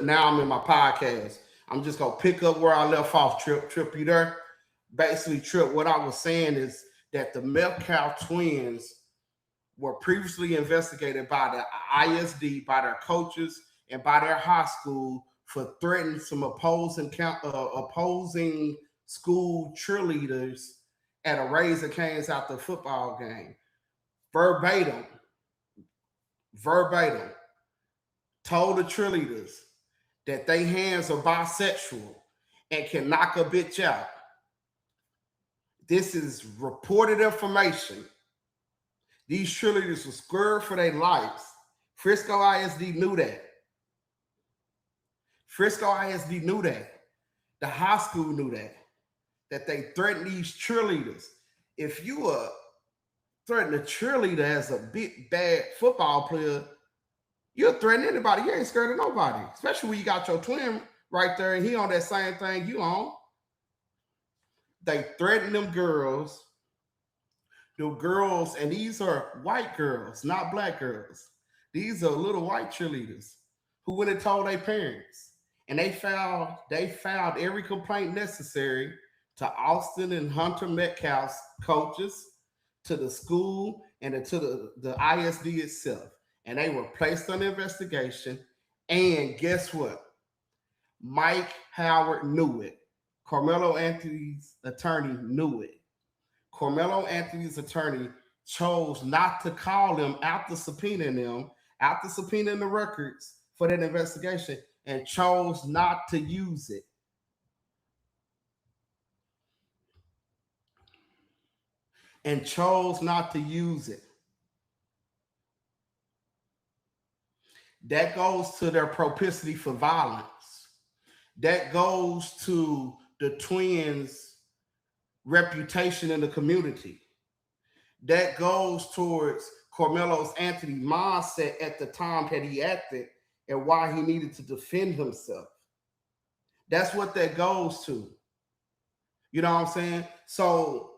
Now I'm in my podcast. I'm just gonna pick up where I left off. Trip, you there? Basically, Trip. What I was saying is that the Metcalf twins were previously investigated by the ISD, by their coaches, and by their high school for threatening some opposing school cheerleaders at a Raising Cane's after a football game. Verbatim, verbatim, told the cheerleaders that they hands are bisexual and can knock a bitch out. This is reported information. These cheerleaders were scared for their lives. Frisco ISD knew that. Frisco ISD knew that. The high school knew that they threatened these cheerleaders. If you threaten a cheerleader as a big bad football player, you'll threaten anybody. You ain't scared of nobody, especially when you got your twin right there and he on that same thing you on. They threatened them girls. The girls, and these are white girls, not black girls. These are little white cheerleaders who went and told their parents. And they filed every complaint necessary to Austin and Hunter Metcalf's coaches, to the school, and to the ISD itself. And they were placed under investigation. And guess what? Mike Howard knew it. Carmelo Anthony's attorney knew it. Carmelo Anthony's attorney chose not to call them after subpoenaing the records for that investigation, and chose not to use it. And chose not to use it. That goes to their propensity for violence. That goes to the twins' reputation in the community. That goes towards Carmelo Anthony's mindset at the time that he acted and why he needed to defend himself. That's what that goes to. You know what I'm saying? So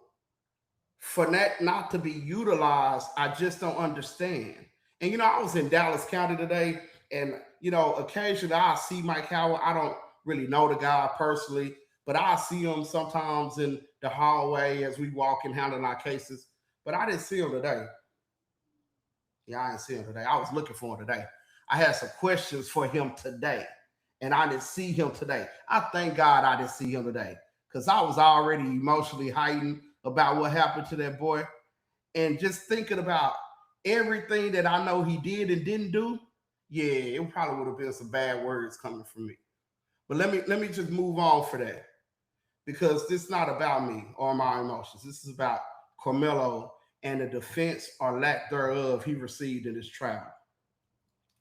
for that not to be utilized, I just don't understand. And I was in Dallas County today, and occasionally I see Mike Howard. I don't really know the guy personally, but I see him sometimes in the hallway as we walk and handle our cases. But I didn't see him today. Yeah, I didn't see him today. I was looking for him today. I had some questions for him today, and I didn't see him today. I thank God I didn't see him today, because I was already emotionally heightened about what happened to that boy. And just thinking about everything that I know he did and didn't do, yeah, it probably would have been some bad words coming from me. But let me just move on for that, because this is not about me or my emotions. This is about Carmelo and the defense or lack thereof he received in this trial.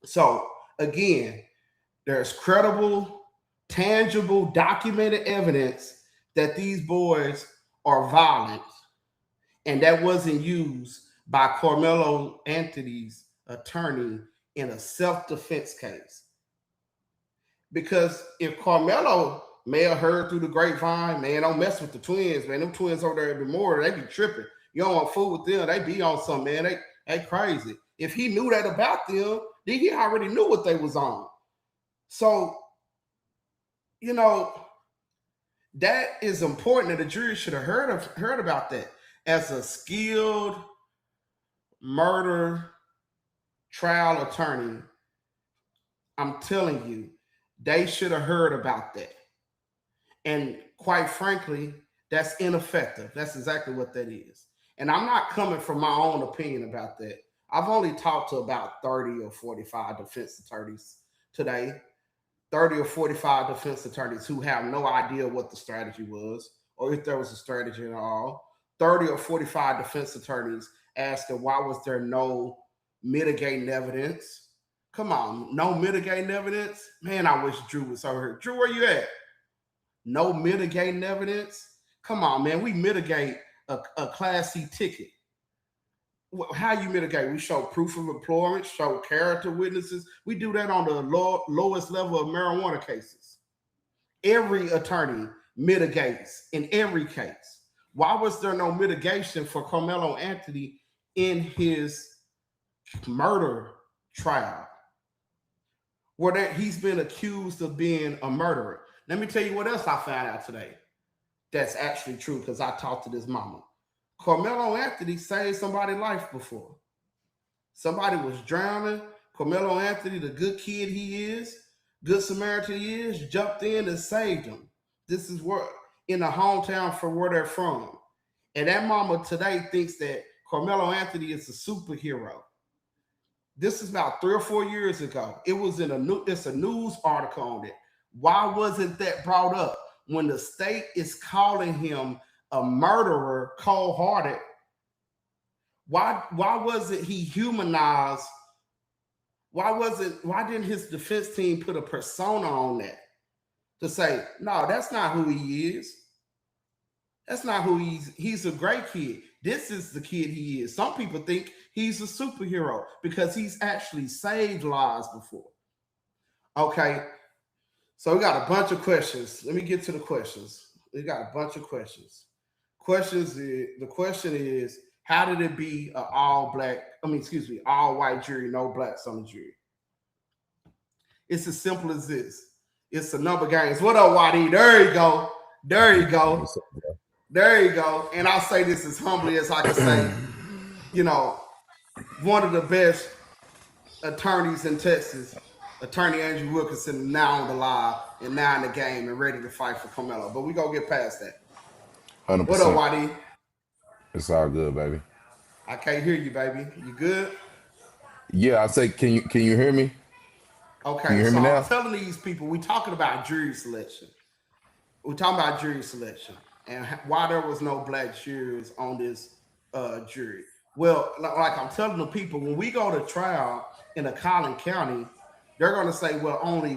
So again, there's credible, tangible, documented evidence that these boys are violent, and that wasn't used by Carmelo Anthony's attorney in a self-defense case. Because if Carmelo may have heard through the grapevine, man, don't mess with the twins, man. Them twins over there at Memorial, they be tripping. You don't want fool with them. They be on something, man. They crazy. If he knew that about them, then he already knew what they was on. So, that is important, that the jury should have heard about that. As a skilled murder trial attorney, I'm telling you, they should have heard about that. And quite frankly, that's ineffective. That's exactly what that is. And I'm not coming from my own opinion about that. I've only talked to about 30 or 45 defense attorneys today. 30 or 45 defense attorneys who have no idea what the strategy was, or if there was a strategy at all. 30 or 45 defense attorneys asking why was there no mitigating evidence. Come on, no mitigating evidence? Man, I wish Drew was over here. Drew, where you at? No mitigating evidence? Come on, man, we mitigate a Class C ticket. How you mitigate? We show proof of employment, show character witnesses. We do that on the lowest level of marijuana cases. Every attorney mitigates in every case. Why was there no mitigation for Carmelo Anthony in his murder trial? where he's been accused of being a murderer. Let me tell you what else I found out today that's actually true because I talked to this mama. Carmelo Anthony saved somebody's life before. Somebody was drowning. Carmelo Anthony, the good kid he is, good Samaritan he is, jumped in and saved him. This is where in the hometown for where they're from. And that mama today thinks that Carmelo Anthony is a superhero. This is about 3 or 4 years ago. It was in it's a news article on it. Why wasn't that brought up when the state is calling him a murderer, cold-hearted? Why wasn't he humanized? Why didn't his defense team put a persona on that to say, no, that's not who he is. That's not who he's a great kid. This is the kid he is. Some people think he's a superhero because he's actually saved lives before. Okay. So we got a bunch of questions. Let me get to the questions. We got a bunch of questions. The question is, how did it be an all white jury, no blacks on the jury? It's as simple as this. It's a number of games. What up, Wadi? There you go. There you go. There you go. And I'll say this as humbly as I can say, one of the best attorneys in Texas, Attorney Andrew Wilkinson, now on the live and now in the game and ready to fight for Carmelo. But we gonna get past that. 100%. What up, Wadi? It's all good, baby. I can't hear you, baby. You good? Yeah, I say, can you hear me? Okay, can you hear me now? I'm telling these people, we're talking about jury selection. We're talking about jury selection and why there was no black jurors on this jury. Well, like I'm telling the people, when we go to trial in a Collin County, they're going to say, well, only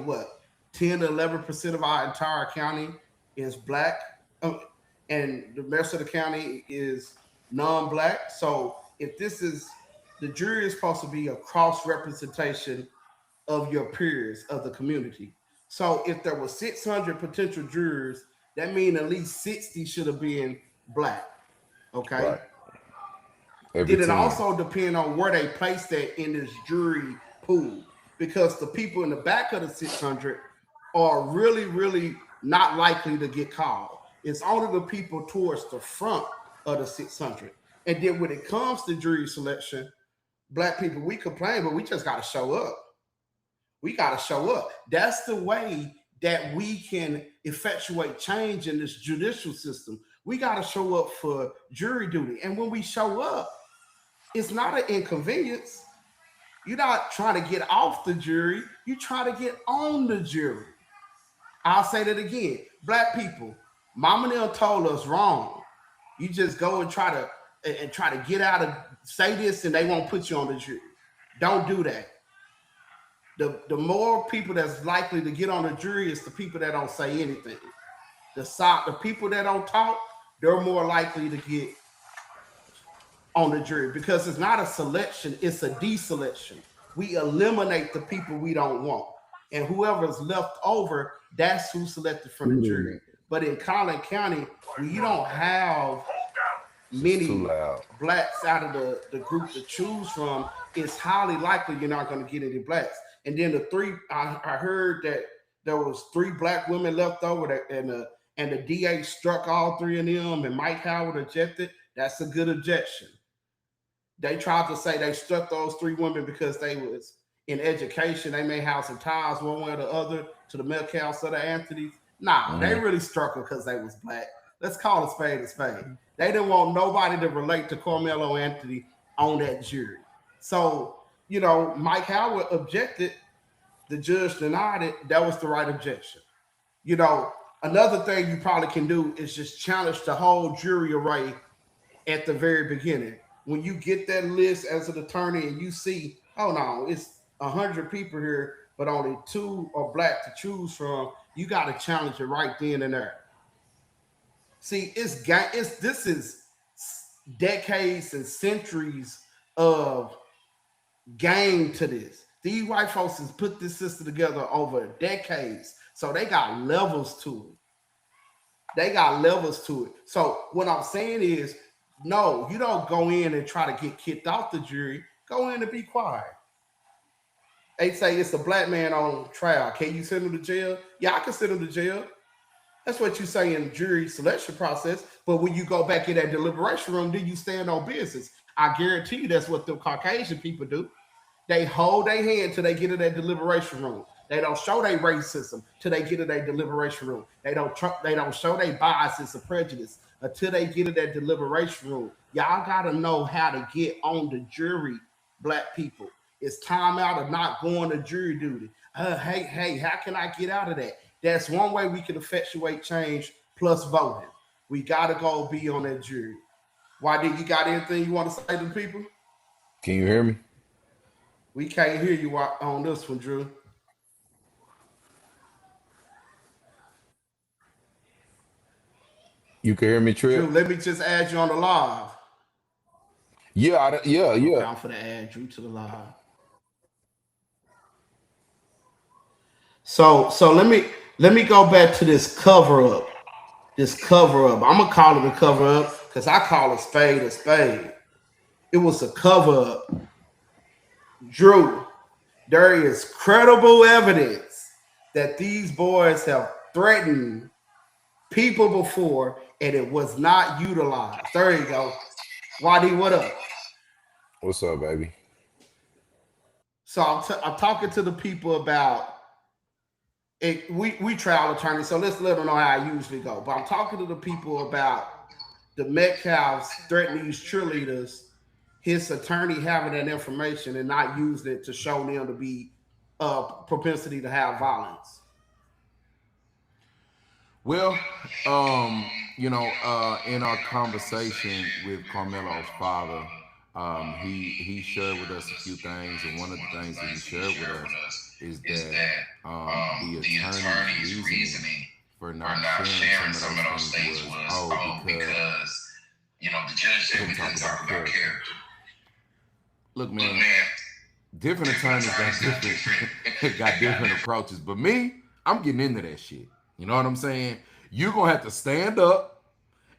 10 to 11% of our entire county is black, and the rest of the county is non-black. So if the jury is supposed to be a cross representation of your peers of the community. So if there were 600 potential jurors, that means at least 60 should have been black. Okay. Right. It also depend on where they placed that in this jury pool, because the people in the back of the 600 are really, really not likely to get called. It's only the people towards the front of the 600. And then when it comes to jury selection, black people, we complain, but we just got to show up. We got to show up. That's the way that we can effectuate change in this judicial system. We got to show up for jury duty. And when we show up, it's not an inconvenience. You're not trying to get off the jury. You try to get on the jury. I'll say that again. Black people, Mama and them told us wrong. You just go and try to get out of, say this and they won't put you on the jury. Don't do that. The more people that's likely to get on the jury is the people that don't say anything. The people that don't talk, they're more likely to get on the jury, because it's not a selection, it's a deselection. We eliminate the people we don't want. And whoever's left over, that's who's selected from the jury. But in Collin County, when you don't have many blacks out of the group to choose from, it's highly likely you're not going to get any blacks. And then I heard that there was 3 black women left over, and the DA struck all 3 of them, and Mike Howard objected. That's a good objection. They tried to say they struck those 3 women because they was in education. They may have some ties one way or the other to the Metcalfs or the Anthonys. Nah, they really struck them because they was black. Let's call a spade a spade. They didn't want nobody to relate to Carmelo Anthony on that jury. So, Mike Howard objected. The judge denied it. That was the right objection. Another thing you probably can do is just challenge the whole jury array at the very beginning. When you get that list as an attorney and you see, oh no, it's 100 people here, but only 2 are black to choose from, you got to challenge it right then and there. See, this is decades and centuries of game to this. These white folks has put this system together over decades, so they got levels to it. So what I'm saying is, no, you don't go in and try to get kicked off the jury. Go in and be quiet. They say it's a black man on trial. Can you send him to jail? Yeah, I can send him to jail. That's what you say in the jury selection process. But when you go back in that deliberation room, then you stand on business. I guarantee you that's what the Caucasian people do. They hold their hand till they get in that deliberation room. They don't show their racism till they get in that deliberation room. They don't show their biases or prejudice until they get in that deliberation room. Y'all gotta know how to get on the jury, black people. It's time out of not going to jury duty. Hey, how can I get out of that? That's one way we can effectuate change plus voting. We gotta go be on that jury. Why did you got anything you want to say to the people? Can you hear me? We can't hear you on this one, Drew. You can hear me, Drew, Trip? let me just add you on the live. Yeah, Okay, yeah. I'm finna add Drew to the live. So let me go back to this cover up. This cover up. I'm gonna call it a cover up because I call a spade a spade. It was a cover up. Drew, there is credible evidence that these boys have threatened people before and it was not utilized. There you go. YD, what up? What's up, baby? So I'm talking to the people about it. We trial attorneys, so let's let them know how I usually go. But I'm talking to the people about the Metcalfs threatening these cheerleaders, his attorney having that information and not using it to show them to be propensity to have violence. Well, in our conversation with Carmelo's father, he shared with us a few things, and one of the things that he shared with us is that the attorney's reasoning for not sharing some of those things was, because the judge couldn't talk about character. Look, man, different attorneys got different got different approaches, but me, I'm getting into that shit. You know what I'm saying? You're gonna have to stand up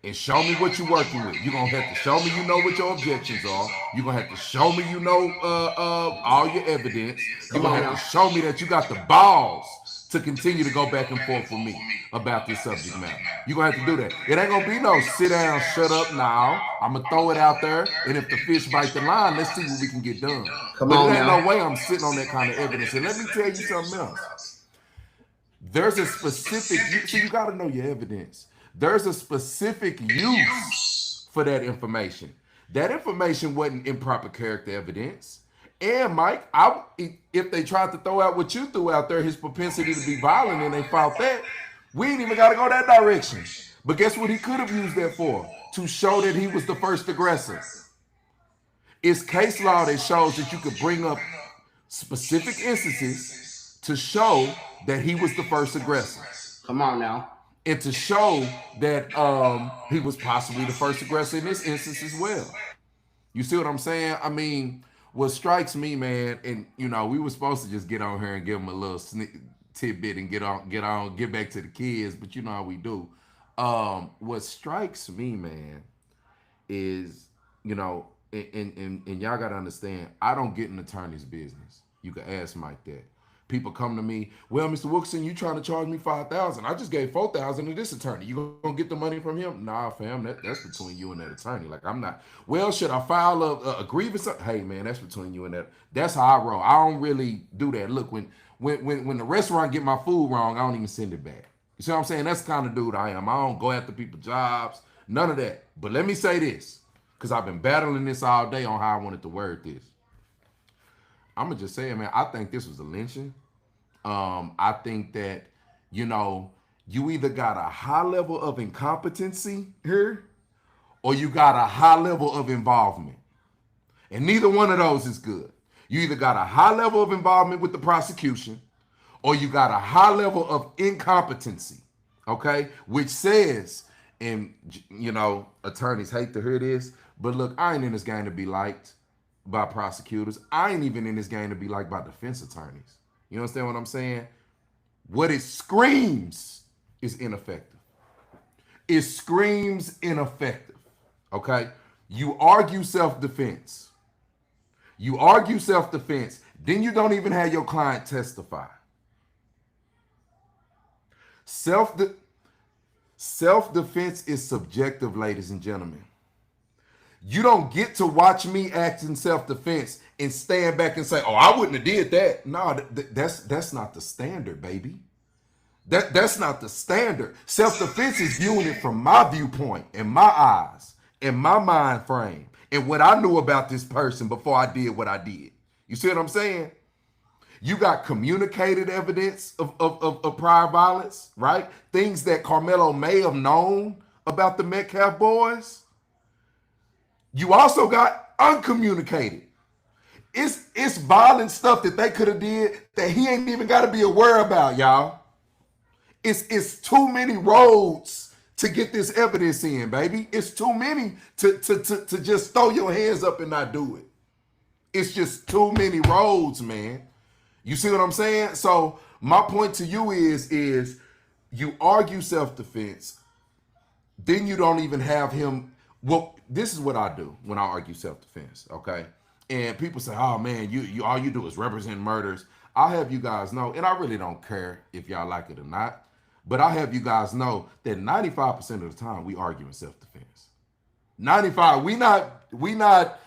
and show me what you're working with. You're gonna have to show me you know what your objections are. You're gonna have to show me you know all your evidence. You're Come gonna on have now. to show me that you got the balls to continue to go back and forth with me about this subject matter. You're gonna have to do that. It ain't gonna be no sit down, shut up now. I'm gonna throw it out there, and if the fish bite the line, let's see what we can get done. Come But it on ain't no now. way I'm sitting on that kind of evidence. And let me tell you something else. There's a specific, you got to know your evidence. There's a specific use for that information. That information wasn't improper character evidence. And Mike, if they tried to throw out what you threw out there, his propensity to be violent, and they found that, we ain't even got to go that direction. But guess what he could have used that for? To show that he was the first aggressor. It's case law that shows that you could bring up specific instances to show that he was the first aggressor Come on now. and to show that he was possibly the first aggressor in this instance as well. You see what I'm saying? I mean, what strikes me, man, and we were supposed to just get on here and give him a little tidbit and get back to the kids, but you know how we do. What strikes me, man, is and y'all gotta understand, I don't get an attorney's business. You can ask Mike that. People come to me, well, Mr. Wilkerson, you trying to charge me 5,000? I just gave 4,000 to this attorney. You gonna get the money from him? Nah, fam, that's between you and that attorney. Like, I'm not. Well, should I file a grievance? Hey, man, that's between you and that. That's how I roll. I don't really do that. Look, when the restaurant get my food wrong, I don't even send it back. You see what I'm saying? That's the kind of dude I am. I don't go after people's jobs, none of that. But let me say this, because I've been battling this all day on how I wanted to word this. I'm gonna just say it, man. I think this was a lynching. I think that you either got a high level of incompetency here, or you got a high level of involvement, and neither one of those is good. You either got a high level of involvement with the prosecution, or you got a high level of incompetency. Okay, which says, and attorneys hate to hear this, but look, I ain't in this game to be liked by prosecutors. I ain't even in this game to be liked by defense attorneys. You understand what I'm saying? What it screams is ineffective. It screams ineffective. Okay? You argue self-defense. Then you don't even have your client testify. Self-defense is subjective, ladies and gentlemen. You don't get to watch me act in self-defense and stand back and say, "Oh, I wouldn't have did that." No, that's not the standard, baby. That's not the standard. Self-defense is viewing it from my viewpoint and my eyes and my mind frame and what I knew about this person before I did what I did. You see what I'm saying? You got communicated evidence of prior violence, right? Things that Carmelo may have known about the Metcalf boys. You also got uncommunicated. It's violent stuff that they could have did that he ain't even got to be aware about, y'all. It's too many roads to get this evidence in, baby. It's too many to just throw your hands up and not do it. It's just too many roads, man. You see what I'm saying? So my point to you is you argue self-defense, then you don't even have him. Well, this is what I do when I argue self-defense, okay? And people say, "Oh man, you all you do is represent murders." I'll have you guys know, and I really don't care if y'all like it or not, but I'll have you guys know that 95% of the time we argue in self-defense. 95, we not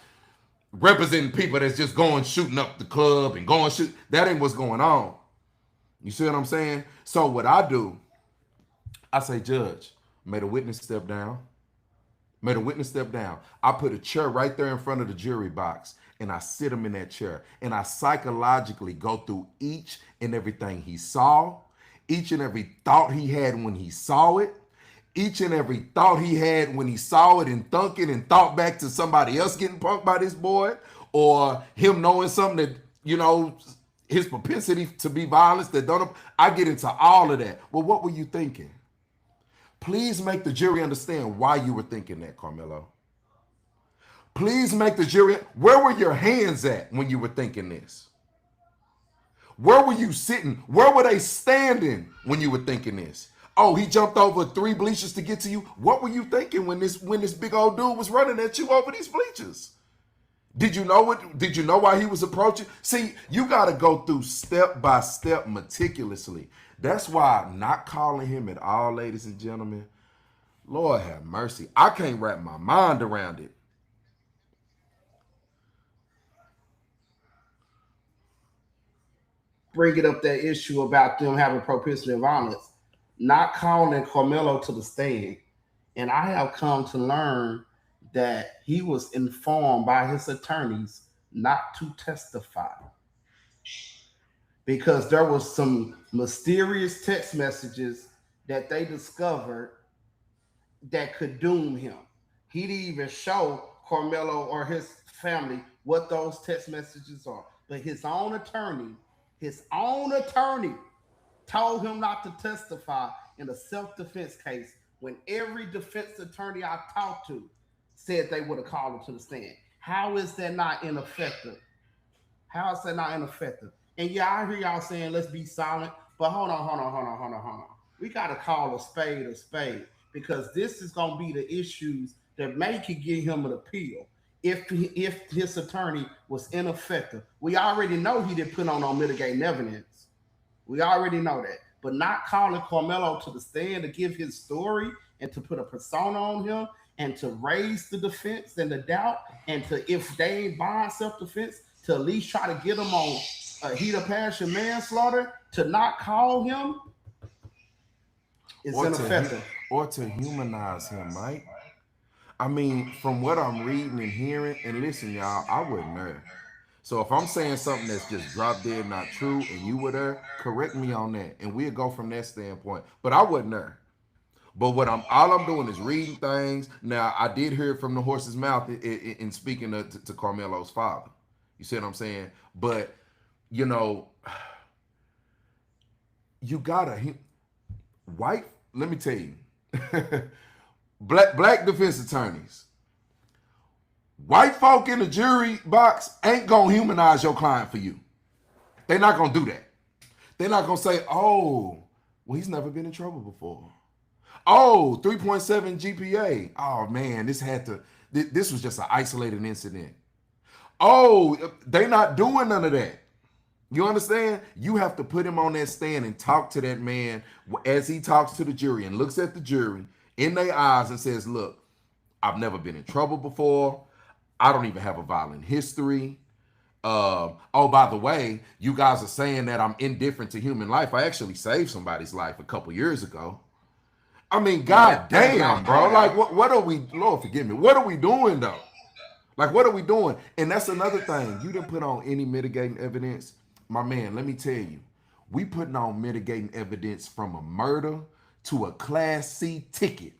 representing people that's just going shooting up the club and going shoot. That ain't what's going on. You see what I'm saying? So what I do, I say, "Judge, may the witness step down." May the witness step down. I put a chair right there in front of the jury box and I sit him in that chair and I psychologically go through each and everything he saw, each and every thought he had when he saw it, each and every thought he had when he saw it and thunk it and thought back to somebody else getting punked by this boy or him knowing something that, you know, his propensity to be violent that don't. I get into all of that. Well, what were you thinking? Please make the jury understand why you were thinking that, Carmelo. Please make the jury, where were your hands at when you were thinking this? Where were you sitting? Where were they standing when you were thinking this? Oh, he jumped over 3 bleachers to get to you. What were you thinking when this big old dude was running at you over these bleachers? Did you know what? Did you know why he was approaching? See, you got to go through step by step meticulously. That's why not calling him at all, ladies and gentlemen, Lord have mercy. I can't wrap my mind around it. Bringing up that issue about them having propensity to violence, not calling Carmelo to the stand. And I have come to learn that he was informed by his attorneys not to testify because there was some mysterious text messages that they discovered that could doom him. He didn't even show Carmelo or his family what those text messages are. But his own attorney told him not to testify in a self-defense case when every defense attorney I talked to said they would have called him to the stand. How is that not ineffective? How is that not ineffective? And yeah, I hear y'all saying let's be silent, but hold on. We got to call a spade because this is going to be the issues that may could give him an appeal if his attorney was ineffective. We already know he didn't put on no mitigating evidence. We already know that. But not calling Carmelo to the stand to give his story and to put a persona on him and to raise the defense and the doubt and to, if they ain't buying self-defense, to at least try to get him on heat of passion manslaughter, to not call him is ineffective. Or to humanize him, right? I mean, from what I'm reading and hearing, and listen, y'all, I wasn't there. So if I'm saying something that's just drop dead not true and you were there, correct me on that. And we'll go from that standpoint. But I wasn't there. But all I'm doing is reading things. Now, I did hear it from the horse's mouth in speaking to Carmelo's father. You see what I'm saying? But, you know, you gotta, white, let me tell you, black defense attorneys, white folk in the jury box ain't gonna humanize your client for you. They're not gonna do that. They're not gonna say, "Oh, well, he's never been in trouble before. Oh, 3.7 GPA. Oh man, this was just an isolated incident." Oh, they not doing none of that. You understand? You have to put him on that stand and talk to that man as he talks to the jury and looks at the jury in their eyes and says, look, I've never been in trouble before. I don't even have a violent history. Oh, by the way, you guys are saying that I'm indifferent to human life. I actually saved somebody's life a couple years ago. I mean, god damn, bro. Like, what are we, Lord forgive me, what are we doing though? Like, what are we doing? And that's another thing. You didn't put on any mitigating evidence. My man, let me tell you, we putting on mitigating evidence from a murder to a Class C ticket.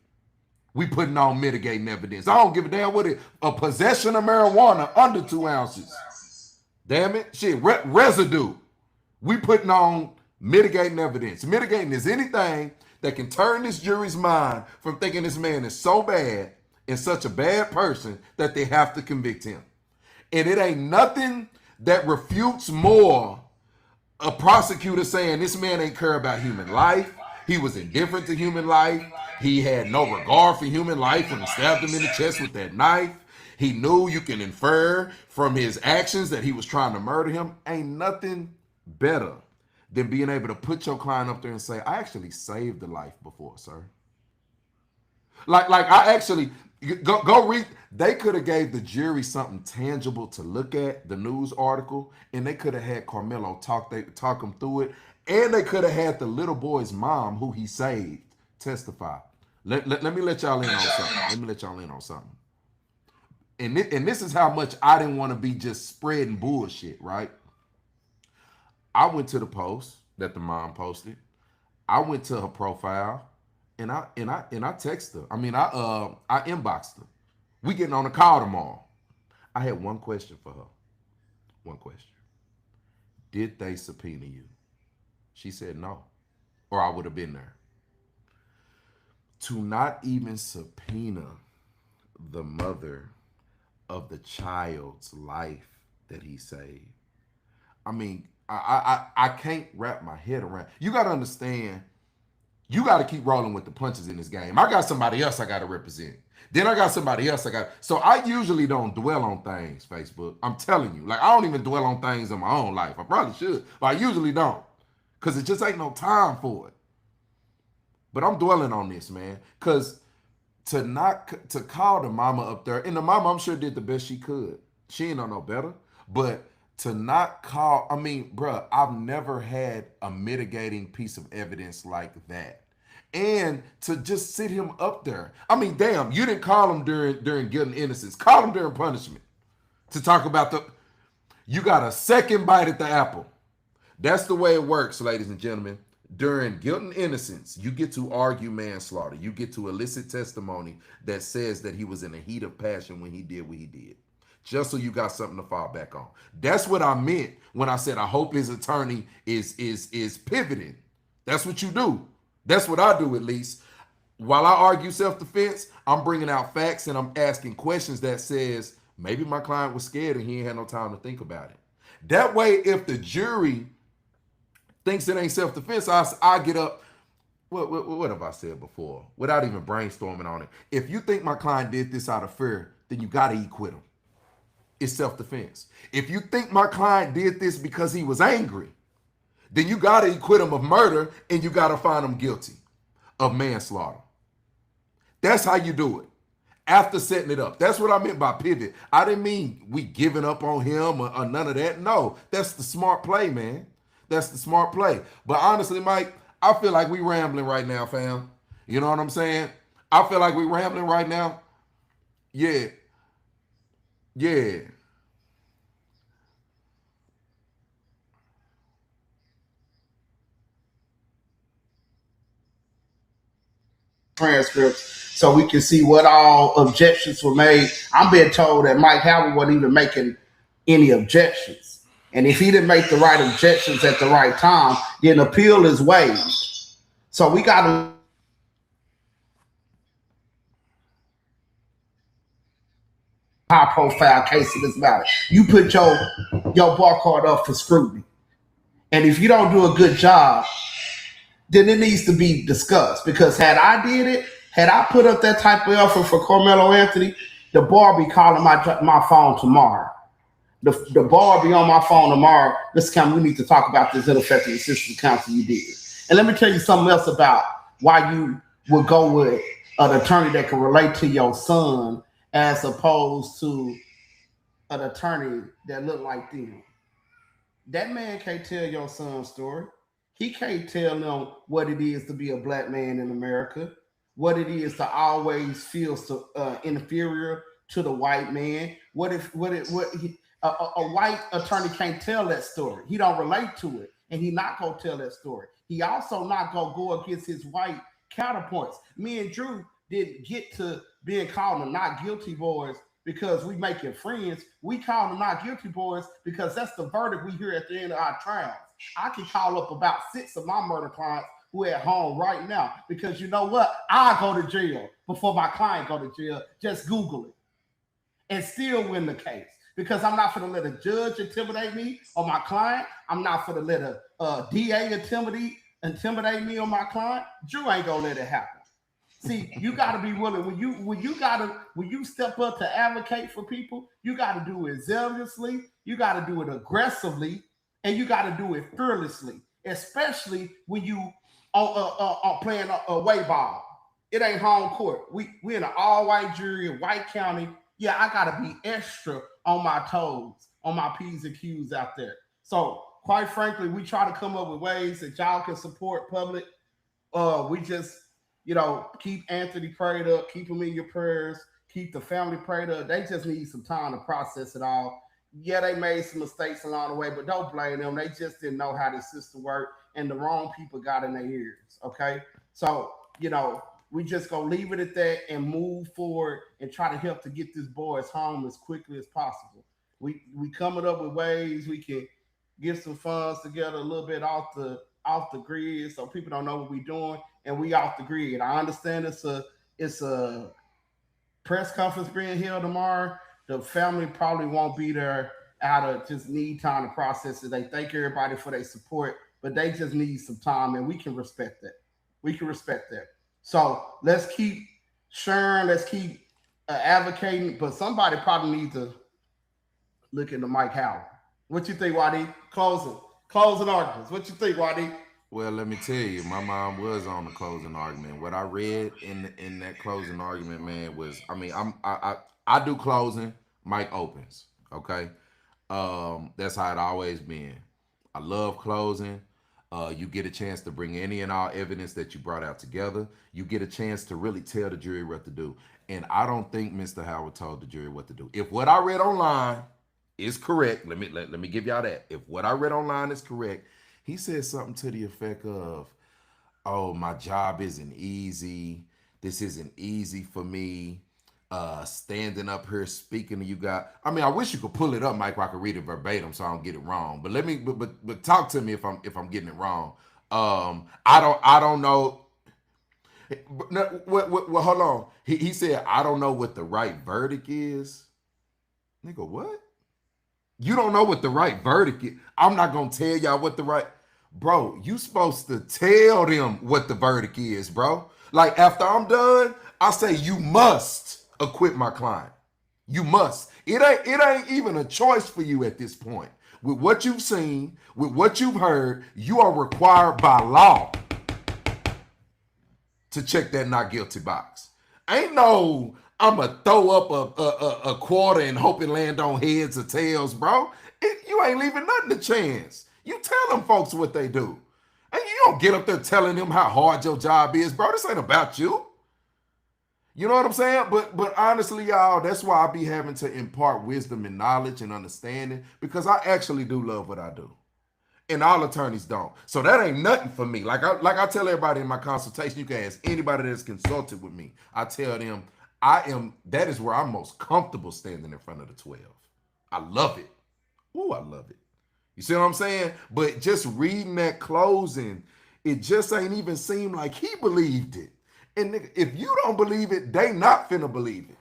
We putting on mitigating evidence. I don't give a damn what it, a possession of marijuana under 2 ounces. Damn it, shit, residue. We putting on mitigating evidence. Mitigating is anything that can turn this jury's mind from thinking this man is so bad and such a bad person that they have to convict him. And it ain't nothing that refutes more a prosecutor saying this man ain't care about human life. He was indifferent to human life. He had no regard for human life when he stabbed him in the chest with that knife. He knew you can infer from his actions that he was trying to murder him. Ain't nothing better than being able to put your client up there and say, I actually saved a life before, sir. Like I actually, go read. They could have gave the jury something tangible to look at, the news article, and they could have had Carmelo talk them through it, and they could have had the little boy's mom, who he saved, testify. Let me let y'all in on something. And this is how much I didn't want to be just spreading bullshit, right? I went to the post that the mom posted. I went to her profile. And I texted her. I mean, I inboxed her. We getting on a call tomorrow. I had one question for her. One question. Did they subpoena you? She said no, or I would have been there. To not even subpoena the mother of the child's life that he saved. I mean, I can't wrap my head around. You got to understand. You got to keep rolling with the punches in this game. I got somebody else I got to represent. Then I got somebody else I got. So I usually don't dwell on things, Facebook. I'm telling you. Like, I don't even dwell on things in my own life. I probably should, but I usually don't. Because it just ain't no time for it. But I'm dwelling on this, man. Because to call the mama up there, and the mama, I'm sure, did the best she could. She ain't know no better. But to not call, I mean, bruh, I've never had a mitigating piece of evidence like that. And to just sit him up there. I mean, damn, you didn't call him during guilt and innocence. Call him during punishment. To talk about you got a second bite at the apple. That's the way it works, ladies and gentlemen. During guilt and innocence, you get to argue manslaughter. You get to elicit testimony that says that he was in a heat of passion when he did what he did. Just so you got something to fall back on. That's what I meant when I said I hope his attorney is pivoting. That's what you do. That's what I do, at least. While I argue self-defense, I'm bringing out facts and I'm asking questions that says maybe my client was scared and he ain't had no time to think about it. That way, if the jury thinks it ain't self-defense, I get up. What have I said before? Without even brainstorming on it. If you think my client did this out of fear, then you got to acquit him. It's self-defense. If you think my client did this because he was angry, then you got to acquit him of murder and you got to find him guilty of manslaughter. That's how you do it. After setting it up. That's what I meant by pivot. I didn't mean we giving up on him or none of that. No, that's the smart play, man. That's the smart play. But honestly, Mike, I feel like we rambling right now, fam. You know what I'm saying? I feel like we rambling right now. Yeah. Yeah. Transcripts so we can see what all objections were made. I'm being told that Mike Howard wasn't even making any objections. And if he didn't make the right objections at the right time, then appeal is waived. So we got to high profile case in this matter. You put your bar card up for scrutiny. And if you don't do a good job, then it needs to be discussed. Because had I put up that type of effort for Carmelo Anthony, the bar be calling my phone tomorrow. The bar will be on my phone tomorrow. This time we need to talk about this ineffective assistance counsel you did. And let me tell you something else about why you would go with an attorney that can relate to your son as opposed to an attorney that look like them. That man can't tell your son's story. He can't tell them what it is to be a black man in America, what it is to always feel so, inferior to the white man. A white attorney can't tell that story. He don't relate to it, and he not gonna tell that story. He also not gonna go against his white counterparts. Me and Drew didn't get to being called the not guilty boys because we making friends. We call them not guilty boys because that's the verdict we hear at the end of our trials. I can call up about 6 of my murder clients who are at home right now because you know what? I go to jail before my client go to jail. Just Google it and still win the case because I'm not going to let a judge intimidate me or my client. I'm not going to let a DA intimidate me or my client. Drew ain't gonna let it happen. See, you got to be willing when you step up to advocate for people. You got to do it zealously. You got to do it aggressively, and you got to do it fearlessly. Especially when you are playing a away ball. It ain't home court. We in an all-white jury, in White County. Yeah, I got to be extra on my toes, on my P's and Q's out there. So, quite frankly, we try to come up with ways that y'all can support public. We just keep Anthony prayed up, keep him in your prayers, keep the family prayed up. They just need some time to process it all. Yeah, they made some mistakes along the way, but don't blame them. They just didn't know how the system worked, and the wrong people got in their ears. Okay, so we just gonna leave it at that and move forward and try to help to get this boys home as quickly as possible. We coming up with ways we can get some funds together a little bit off the grid so people don't know what we're doing and we off the grid. I understand it's a press conference being held tomorrow. The family probably won't be there out of just need time to process it. They thank everybody for their support, but they just need some time and we can respect that. We can respect that. So let's keep sharing, let's keep advocating, but somebody probably needs to look into Mike Howard. What you think, Wadi? Closing arguments. What you think, Wadi? Well, let me tell you, my mom was on the closing argument. What I read in that closing argument, man, was I do closing, Mike opens. Okay, that's how it always been. I love closing. You get a chance to bring any and all evidence that you brought out together. You get a chance to really tell the jury what to do. And I don't think Mr. Howard told the jury what to do. If what I read online is correct, let me give y'all that. If what I read online is correct, he said something to the effect of, "Oh, my job isn't easy. This isn't easy for me. Standing up here speaking to you guys." I mean, I wish you could pull it up, Mike, where I could read it verbatim so I don't get it wrong. But but talk to me if I'm getting it wrong. I don't know. Well, hold on. He said, "I don't know what the right verdict is." Nigga, what? You don't know what the right verdict is? I'm not gonna tell y'all what the right, bro. You supposed to tell them what the verdict is, bro. Like after I'm done, I say you must acquit my client. You must. It ain't even a choice for you at this point. With what you've seen, with what you've heard, you are required by law to check that not guilty box. Ain't no I'ma throw up a quarter and hope it land on heads or tails, bro. You ain't leaving nothing to chance. You tell them folks what they do. And you don't get up there telling them how hard your job is, bro. This ain't about you. You know what I'm saying? But honestly, y'all, that's why I be having to impart wisdom and knowledge and understanding because I actually do love what I do. And all attorneys don't. So that ain't nothing for me. Like I tell everybody in my consultation, you can ask anybody that's consulted with me. I tell them that is where I'm most comfortable standing in front of the 12. I love it. Ooh, I love it. You see what I'm saying? But just reading that closing, it just ain't even seem like he believed it. And nigga, if you don't believe it, they not finna believe it.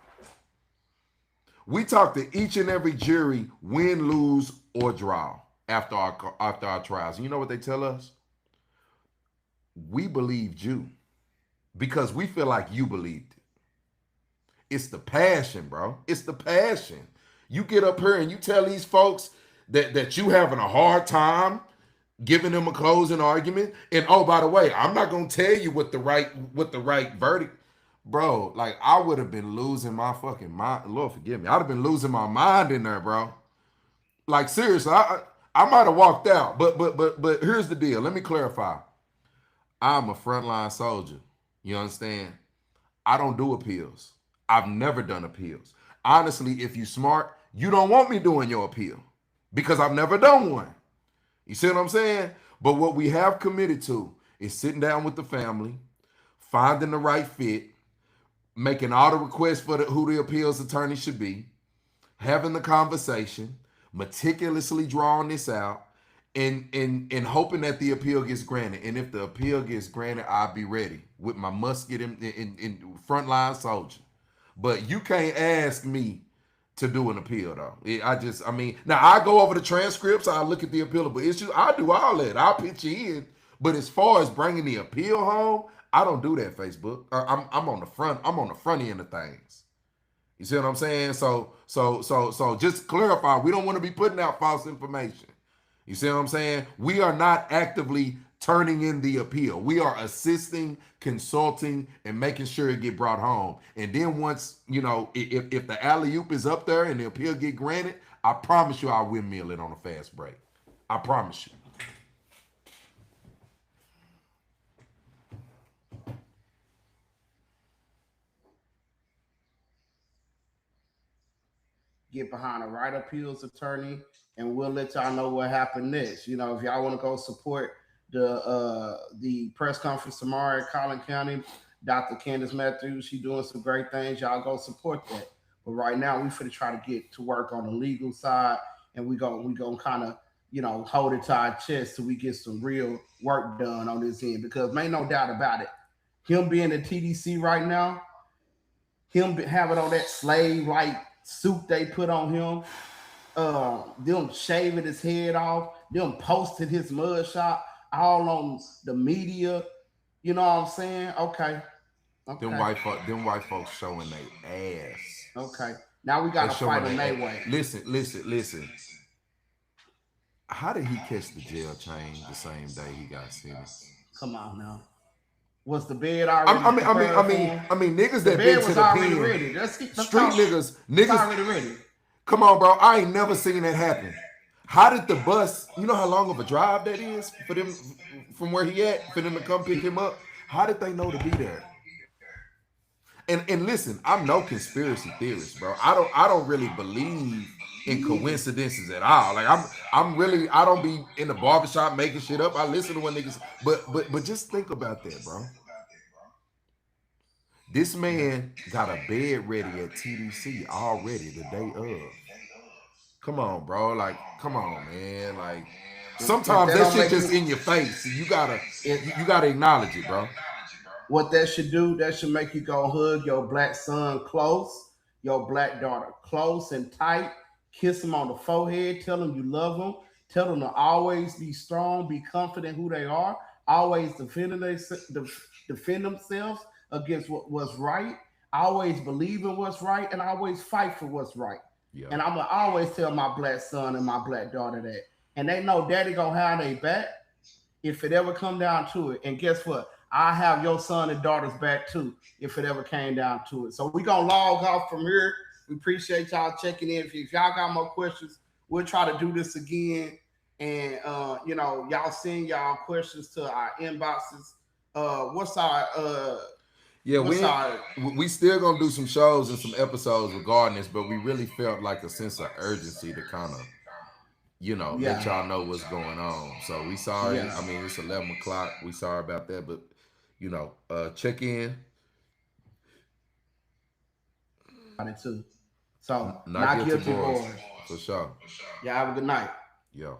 We talk to each and every jury, win, lose, or draw after our trials. And you know what they tell us? We believed you because we feel like you believed it. It's the passion, bro. It's the passion. You get up here and you tell these folks that you having a hard time giving them a closing argument. And oh, by the way, I'm not gonna tell you what the right verdict, bro. Like I would have been losing my fucking mind. Lord forgive me. I'd have been losing my mind in there, bro. Like seriously, I might have walked out. But here's the deal. Let me clarify. I'm a frontline soldier. You understand? I don't do appeals. I've never done appeals. Honestly, if you smart, you don't want me doing your appeal because I've never done one. You see what I'm saying? But what we have committed to is sitting down with the family, finding the right fit, making all the requests for who the appeals attorney should be, having the conversation, meticulously drawing this out, and hoping that the appeal gets granted. And if the appeal gets granted, I'll be ready with my musket in frontline soldier. But you can't ask me to do an appeal though. I mean, now I go over the transcripts, I look at the appealable issues, I do all that. I'll pitch you in. But as far as bringing the appeal home, I don't do that. Facebook. I'm on the front. I'm on the front end of things. You see what I'm saying? So just clarify. We don't want to be putting out false information. You see what I'm saying? We are not actively turning in the appeal. We are assisting, consulting, and making sure it get brought home. And then once, if the alley-oop is up there and the appeal get granted, I promise you I'll windmill it on a fast break. I promise you. Get behind a right appeals attorney, and we'll let y'all know what happened next. If y'all want to go support the press conference tomorrow at Collin County, Dr. Candace Matthews, she doing some great things. Y'all go support that. But right now, we finna try to get to work on the legal side, and we gonna kind of hold it to our chest till we get some real work done on this end. Because ain't no doubt about it, him being a TDC right now, him having on that slave like suit they put on him, them shaving his head off, them posting his mud shot all on the media. You know what I'm saying? Okay. Them white folks showing their ass. Okay. Now we gotta fight a May way. Listen. How did he catch the jail chain the same day he got sentenced? Come on now. Was the bed already? I mean, niggas that been to the pen, ready. Street niggas already ready. Come on, bro. I ain't never seen that happen. How did the bus? You know how long of a drive that is for them from where he at for them to come pick him up? How did they know to be there? And listen, I'm no conspiracy theorist, bro. I don't really believe in coincidences at all. Like I don't be in the barbershop making shit up. I listen to what niggas, but just think about that, bro. This man got a bed ready at TDC already the day of. Come on, bro. Like, come on, man. Like, sometimes that shit just in your face. You gotta acknowledge it, bro. What that should do, that should make you go hug your black son close, your black daughter close and tight. Kiss them on the forehead. Tell them you love them. Tell them to always be strong, be confident who they are. Always defend themselves against what's right. Always believe in what's right, and always fight for what's right. Yeah. And I'm gonna always tell my black son and my black daughter that. And they know daddy gonna have their back if it ever come down to it. And guess what? I have your son and daughter's back too if it ever came down to it. So we gonna log off from here. We appreciate y'all checking in. If y'all got more questions, we'll try to do this again. And y'all send y'all questions to our inboxes. What's our we still gonna do some shows and some episodes regarding this, but we really felt like a sense of urgency to kind of let y'all know what's going on. So we sorry. Yeah. I mean, it's 11 o'clock. We sorry about that, but check in. It too. So not guilty boys. For sure. Yeah, have a good night. Yeah.